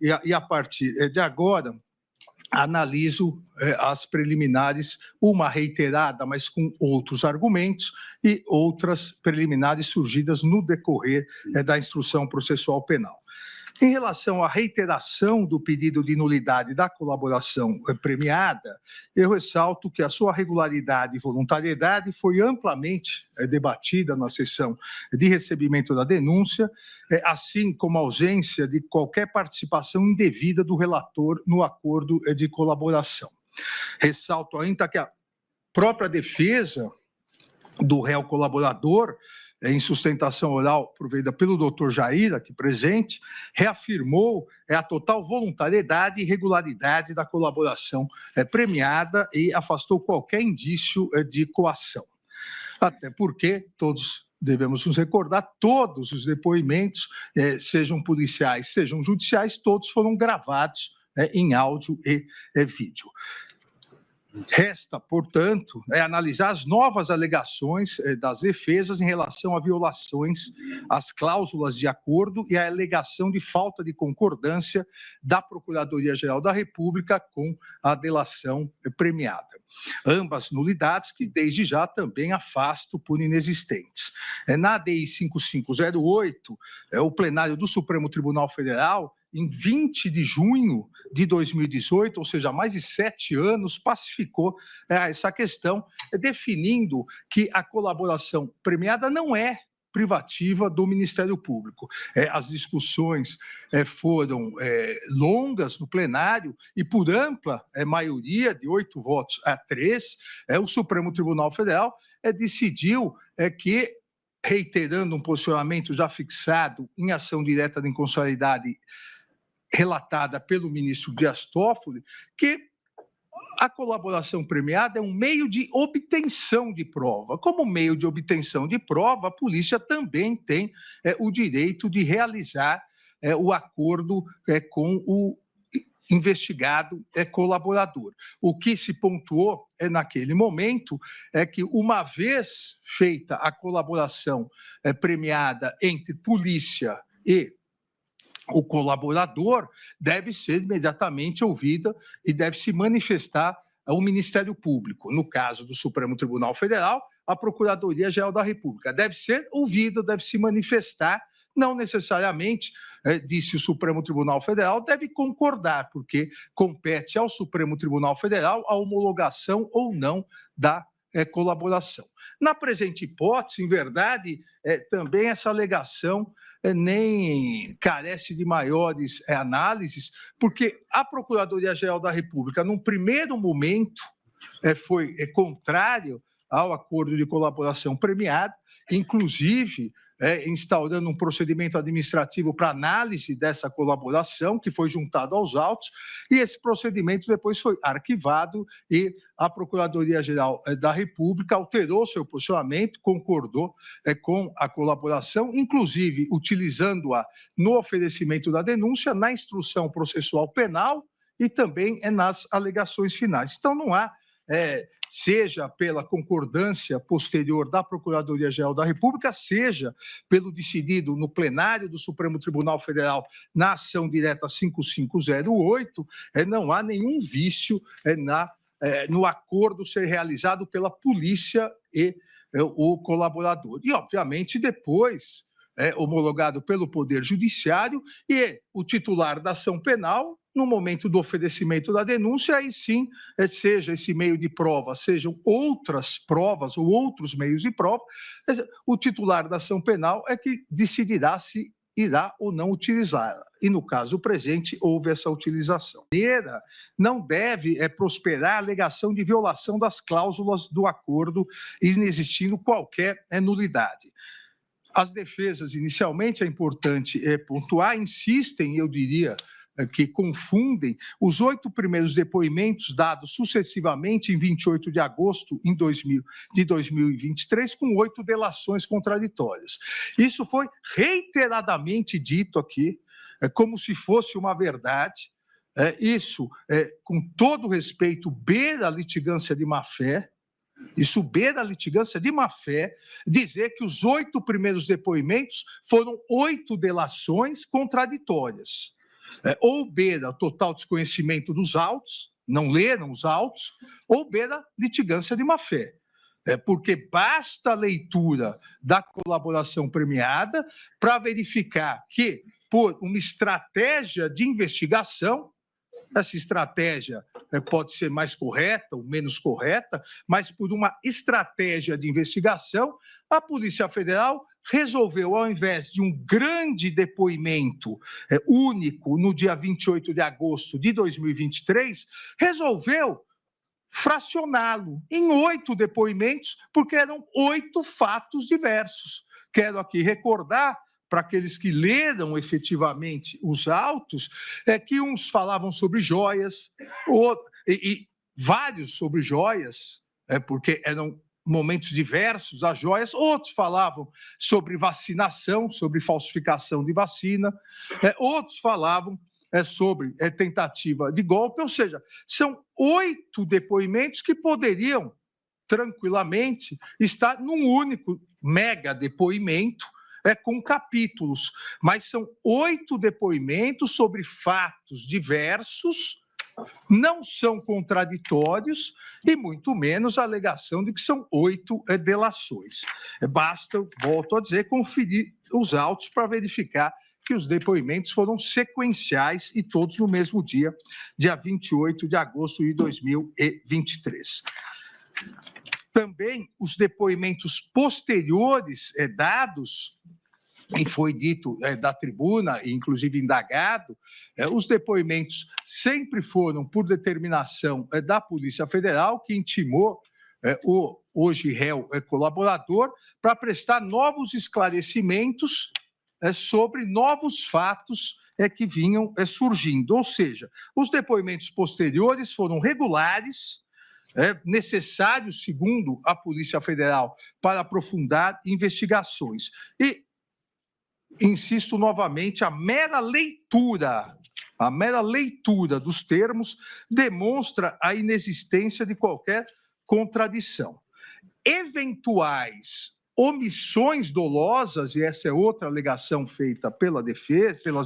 e a partir de agora, analiso as preliminares, uma reiterada, mas com outros argumentos, e outras preliminares surgidas no decorrer da instrução processual penal. Em relação à reiteração do pedido de nulidade da colaboração premiada, eu ressalto que a sua regularidade e voluntariedade foi amplamente debatida na sessão de recebimento da denúncia, assim como a ausência de qualquer participação indevida do relator no acordo de colaboração. Ressalto ainda que a própria defesa do réu colaborador, em sustentação oral provida pelo doutor Jair, aqui presente, reafirmou a total voluntariedade e regularidade da colaboração premiada e afastou qualquer indício de coação. Até porque todos devemos nos recordar, todos os depoimentos, sejam policiais, sejam judiciais, todos foram gravados em áudio e vídeo. Resta, portanto, analisar as novas alegações das defesas em relação a violações às cláusulas de acordo e a alegação de falta de concordância da Procuradoria-Geral da República com a delação premiada. Ambas nulidades que, desde já, também afasto por inexistentes. Na ADI 5508, o plenário do Supremo Tribunal Federal, em 20 de junho de 2018, ou seja, há mais de 7 anos, pacificou essa questão, definindo que a colaboração premiada não é privativa do Ministério Público. As discussões foram longas no plenário e, por ampla maioria, de 8 votos a 3, o Supremo Tribunal Federal decidiu que, reiterando um posicionamento já fixado em ação direta de inconstitucionalidade relatada pelo ministro Dias Toffoli, que a colaboração premiada é um meio de obtenção de prova. Como meio de obtenção de prova, a polícia também tem o direito de realizar o acordo com o investigado colaborador. O que se pontuou naquele momento é que, uma vez feita a colaboração premiada entre polícia e o colaborador, deve ser imediatamente ouvida e deve se manifestar o Ministério Público. No caso do Supremo Tribunal Federal, a Procuradoria-Geral da República deve ser ouvida, deve se manifestar, não necessariamente, disse o Supremo Tribunal Federal, deve concordar, porque compete ao Supremo Tribunal Federal a homologação ou não da colaboração. Na presente hipótese, em verdade, também essa alegação nem carece de maiores análises, porque a Procuradoria-Geral da República, num primeiro momento, foi contrário ao acordo de colaboração premiada, inclusive instaurando um procedimento administrativo para análise dessa colaboração, que foi juntado aos autos, e esse procedimento depois foi arquivado e a Procuradoria-Geral da República alterou seu posicionamento, concordou com a colaboração, inclusive utilizando-a no oferecimento da denúncia, na instrução processual penal e também nas alegações finais. Então, não há seja pela concordância posterior da Procuradoria-Geral da República, seja pelo decidido no plenário do Supremo Tribunal Federal na ação direta 5508, não há nenhum vício no acordo ser realizado pela polícia e o colaborador. E, obviamente, depois homologado pelo Poder Judiciário e o titular da ação penal, no momento do oferecimento da denúncia, aí sim, seja esse meio de prova, sejam outras provas ou outros meios de prova, o titular da ação penal é que decidirá se irá ou não utilizá-la. E, no caso presente, houve essa utilização. Não deve prosperar a alegação de violação das cláusulas do acordo, inexistindo qualquer nulidade. As defesas, inicialmente, é importante pontuar, insistem, eu diria, que confundem os 8 primeiros depoimentos dados sucessivamente em 28 de agosto de 2023 com 8 delações contraditórias. Isso foi reiteradamente dito aqui, como se fosse uma verdade. Isso, com todo respeito, beira a litigância de má-fé. Isso beira a litigância de má-fé, dizer que os 8 primeiros depoimentos foram 8 delações contraditórias. ou beira total desconhecimento dos autos, não leram os autos, ou beira litigância de má-fé. Porque basta a leitura da colaboração premiada para verificar que, por uma estratégia de investigação, essa estratégia pode ser mais correta ou menos correta, mas por uma estratégia de investigação, a Polícia Federal resolveu, ao invés de um grande depoimento único no dia 28 de agosto de 2023, resolveu fracioná-lo em 8 depoimentos, porque eram 8 fatos diversos. Quero aqui recordar, para aqueles que leram efetivamente os autos, que uns falavam sobre joias, e vários sobre joias, porque eram momentos diversos as joias, outros falavam sobre vacinação, sobre falsificação de vacina, outros falavam sobre tentativa de golpe, ou seja, são 8 depoimentos que poderiam tranquilamente estar num único mega depoimento, com capítulos, mas são 8 depoimentos sobre fatos diversos, não são contraditórios e muito menos a alegação de que são 8 delações. Basta, volto a dizer, conferir os autos para verificar que os depoimentos foram sequenciais e todos no mesmo dia, dia 28 de agosto de 2023. Também os depoimentos posteriores dados, e foi dito da tribuna, inclusive indagado, os depoimentos sempre foram por determinação da Polícia Federal, que intimou o hoje réu colaborador para prestar novos esclarecimentos sobre novos fatos que vinham surgindo. Ou seja, os depoimentos posteriores foram regulares, necessários, segundo a Polícia Federal, para aprofundar investigações. E, insisto novamente, a mera leitura dos termos demonstra a inexistência de qualquer contradição. Eventuais omissões dolosas, e essa é outra alegação feita pelas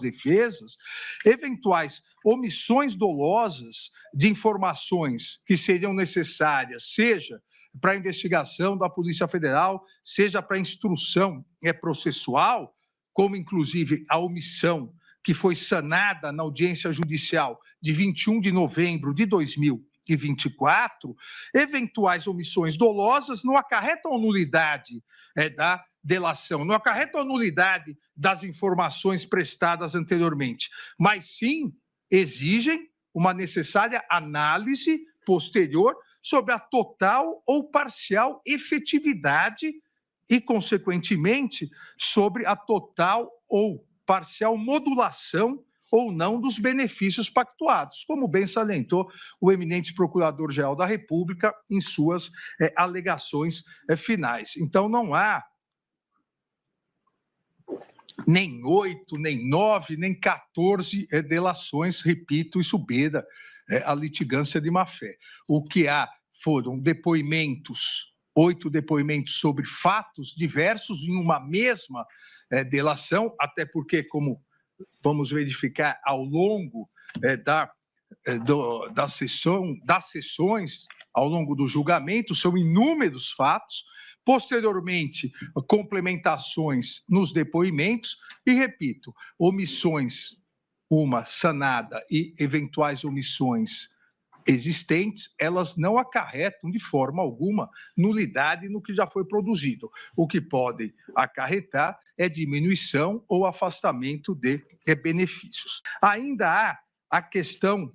defesas, eventuais omissões dolosas de informações que seriam necessárias, seja para a investigação da Polícia Federal, seja para a instrução processual, como inclusive a omissão que foi sanada na audiência judicial de 21 de novembro de 2024, eventuais omissões dolosas não acarretam a nulidade da delação, não acarretam a nulidade das informações prestadas anteriormente, mas sim exigem uma necessária análise posterior sobre a total ou parcial efetividade e, consequentemente, sobre a total ou parcial modulação ou não dos benefícios pactuados, como bem salientou o eminente Procurador-Geral da República em suas alegações finais. Então, não há nem 8, nem 9, nem 14 delações, repito, isso beira a litigância de má-fé. O que há foram depoimentos, 8 depoimentos sobre fatos diversos em uma mesma delação, até porque, como vamos verificar ao longo das sessões, ao longo do julgamento, são inúmeros fatos, posteriormente, complementações nos depoimentos e, repito, omissões, uma sanada e eventuais omissões existentes, elas não acarretam de forma alguma nulidade no que já foi produzido. O que podem acarretar é diminuição ou afastamento de benefícios. Ainda há a questão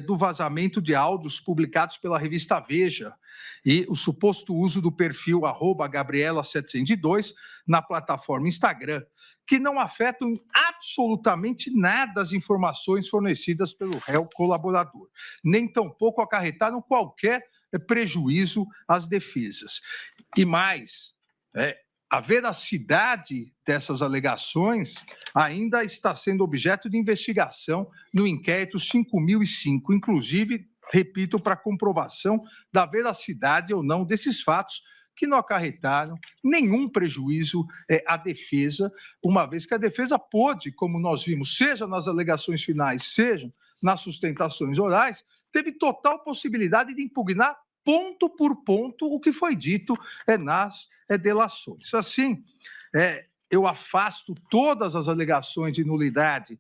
do vazamento de áudios publicados pela revista Veja e o suposto uso do perfil @Gabriela702 na plataforma Instagram, que não afetam absolutamente nada as informações fornecidas pelo réu colaborador, nem tampouco acarretaram qualquer prejuízo às defesas. E mais, a veracidade dessas alegações ainda está sendo objeto de investigação no inquérito 5005, inclusive, repito, para comprovação da veracidade ou não desses fatos que não acarretaram nenhum prejuízo à defesa, uma vez que a defesa pôde, como nós vimos, seja nas alegações finais, seja nas sustentações orais, teve total possibilidade de impugnar ponto por ponto o que foi dito nas delações. Assim, eu afasto todas as alegações de nulidade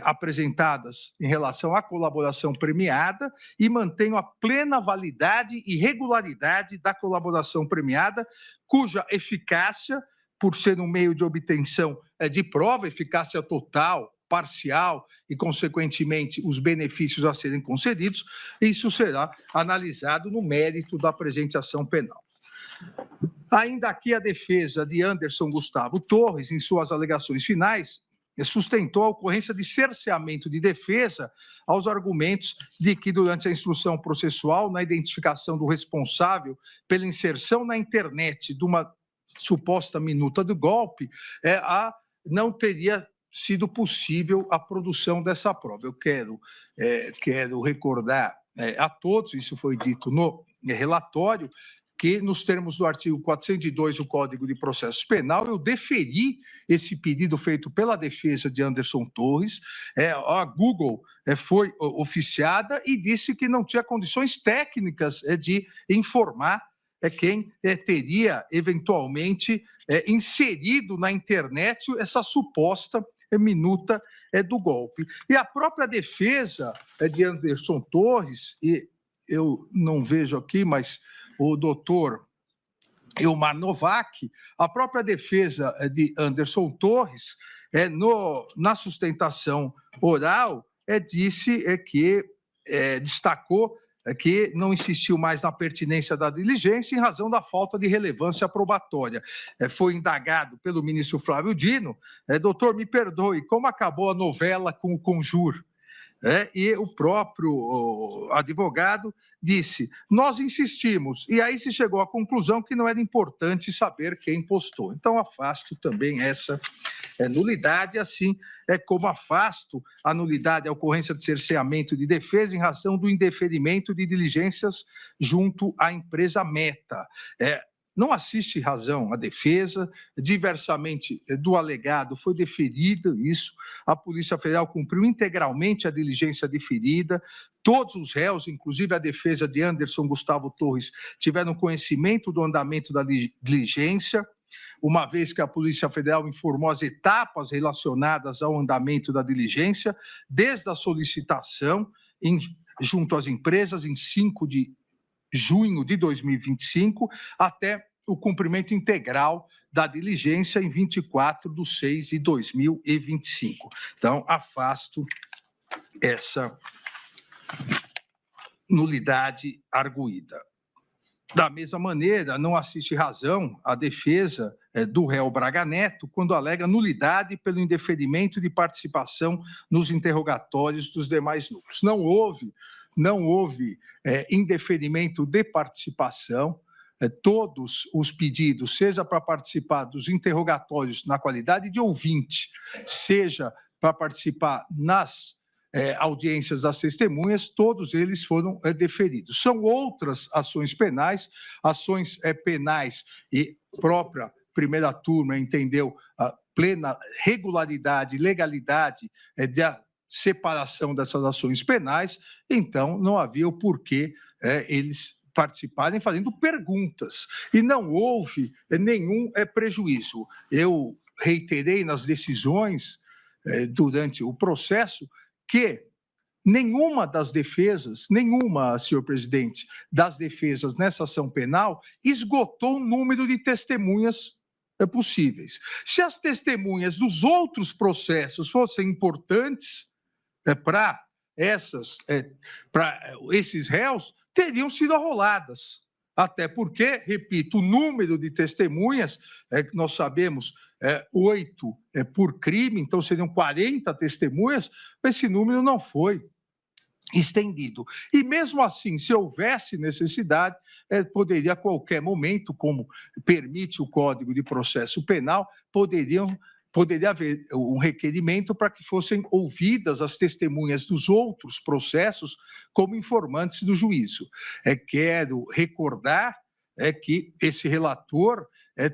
apresentadas em relação à colaboração premiada e mantenho a plena validade e regularidade da colaboração premiada, cuja eficácia, por ser um meio de obtenção de prova, eficácia total, parcial e, consequentemente, os benefícios a serem concedidos, isso será analisado no mérito da presente ação penal. Ainda aqui, a defesa de Anderson Gustavo Torres, em suas alegações finais, sustentou a ocorrência de cerceamento de defesa aos argumentos de que, durante a instrução processual, na identificação do responsável pela inserção na internet de uma suposta minuta do golpe, não teria sido possível a produção dessa prova. Eu quero recordar a todos, isso foi dito no relatório, que, nos termos do artigo 402 do Código de Processo Penal, eu deferi esse pedido feito pela defesa de Anderson Torres. A Google foi oficiada e disse que não tinha condições técnicas de informar quem teria, eventualmente, inserido na internet essa suposta minuta do golpe. E a própria defesa de Anderson Torres, e eu não vejo aqui, mas o doutor Elmar Novak, a própria defesa de Anderson Torres, na sustentação oral, disse que destacou que não insistiu mais na pertinência da diligência em razão da falta de relevância probatória. Foi indagado pelo ministro Flávio Dino, doutor, me perdoe, como acabou a novela com o Conjur? E o próprio advogado disse, nós insistimos, e aí se chegou à conclusão que não era importante saber quem postou. Então, afasto também essa nulidade, assim como afasto a nulidade, a ocorrência de cerceamento de defesa em razão do indeferimento de diligências junto à empresa Meta. Não assiste razão à defesa, diversamente do alegado foi deferido isso, a Polícia Federal cumpriu integralmente a diligência deferida, todos os réus, inclusive a defesa de Anderson Gustavo Torres, tiveram conhecimento do andamento da diligência, uma vez que a Polícia Federal informou as etapas relacionadas ao andamento da diligência, desde a solicitação junto às empresas em 5 de junho de 2025, até o cumprimento integral da diligência em 24/6/2025. Então, afasto essa nulidade arguída. Da mesma maneira, não assiste razão à defesa do réu Braga Neto quando alega nulidade pelo indeferimento de participação nos interrogatórios dos demais núcleos. Não houve indeferimento de participação. Todos os pedidos, seja para participar dos interrogatórios na qualidade de ouvinte, seja para participar nas audiências das testemunhas, todos eles foram deferidos. São outras ações penais e própria primeira turma entendeu a plena regularidade, legalidade da separação dessas ações penais, então não havia o porquê eles participarem fazendo perguntas, e não houve nenhum prejuízo. Eu reiterei nas decisões durante o processo que nenhuma das defesas, senhor presidente, das defesas nessa ação penal esgotou o número de testemunhas possíveis. Se as testemunhas dos outros processos fossem importantes para esses réus, teriam sido arroladas. Até porque, repito, o número de testemunhas, que nós sabemos, 8 por crime, então seriam 40 testemunhas, esse número não foi estendido. E mesmo assim, se houvesse necessidade, poderia a qualquer momento, como permite o Código de Processo Penal, poderia haver um requerimento para que fossem ouvidas as testemunhas dos outros processos como informantes do juízo. Quero recordar é que esse relator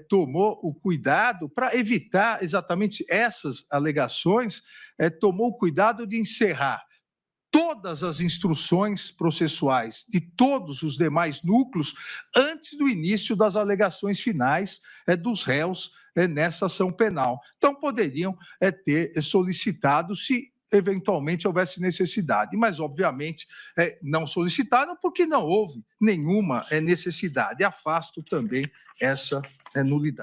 tomou o cuidado para evitar exatamente essas alegações, tomou o cuidado de encerrar todas as instruções processuais de todos os demais núcleos antes do início das alegações finais dos réus nessa ação penal. Então, poderiam ter solicitado se eventualmente houvesse necessidade, mas, obviamente, não solicitaram porque não houve nenhuma necessidade. Afasto também essa nulidade.